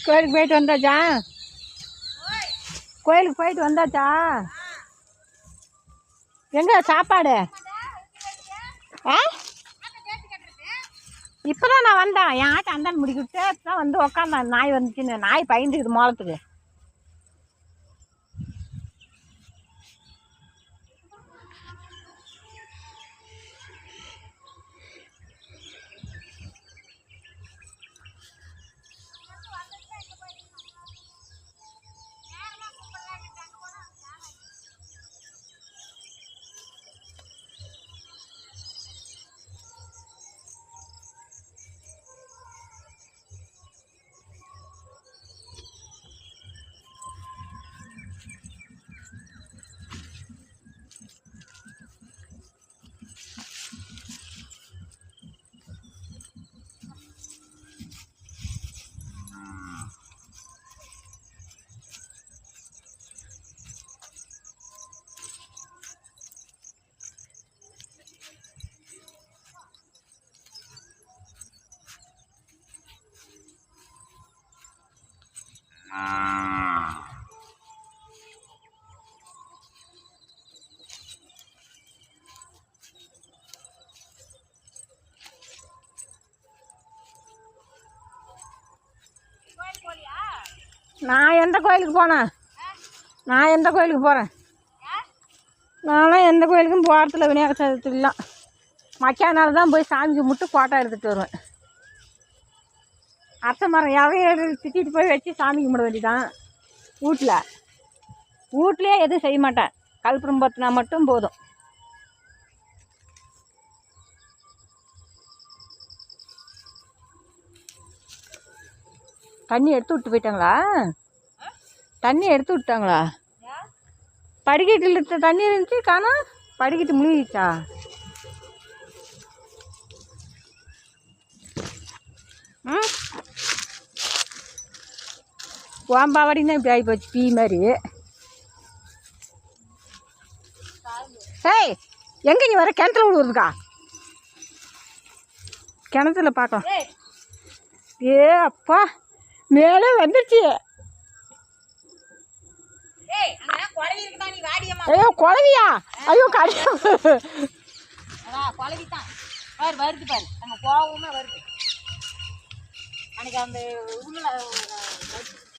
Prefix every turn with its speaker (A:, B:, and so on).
A: கோயிலுக்கு போயிட்டு வந்தாச்சா? கோயிலுக்கு போயிட்டு வந்தாச்சா? எங்க சாப்பாடு? இப்போதான் நான் வந்தேன். என் ஆட்டை அந்தாண்டு முடிக்கிட்டு தான் வந்து உக்காந்தான். நாய் வந்துச்சுன்னு. நாய் பயந்துக்குது மோளத்துக்கு. நான் எந்த கோயிலுக்கு போனேன்? நான் எந்த கோயிலுக்கு போகிறேன்? நானும் எந்த கோயிலுக்கும் போகிறதில்ல. விநாயகர் சதுர்த்திலாம் மக்கானால தான் போய் சாமி கும்பிட்டு ஃபோட்டோ எடுத்துகிட்டு வருவேன். அரச மரம் எவையை திட்டிட்டு போய் வச்சு சாமி கும்பிட வேண்டியதான். வீட்டிலே எதுவும் செய்ய மாட்டேன். கல்புரம் பற்றினா மட்டும் போதும். தண்ணி எடுத்து விட்டு போயிட்டாங்களா? தண்ணி எடுத்து விட்டாங்களா? படிக்கட்டில் தண்ணி இருந்துச்சு காணோம். படிக்கட்டு முழுகிச்சா? ஓம்பாவடினா இப்படி ஆகி போச்சு. பீ மாதிரி. ஏய், எங்கே நீ வர? கிணத்துல விழுவுறதுக்கா? கிணத்துல பார்க்கலாம். ஏ அப்பா, மேலே வந்துருச்சு. ஐயோ குழவியா? ஐயோ கடையா
B: குழவிதான். பாரு வருது, பாரு நம்ம கோவமே வருது. அன்னைக்கு அந்த உள்ள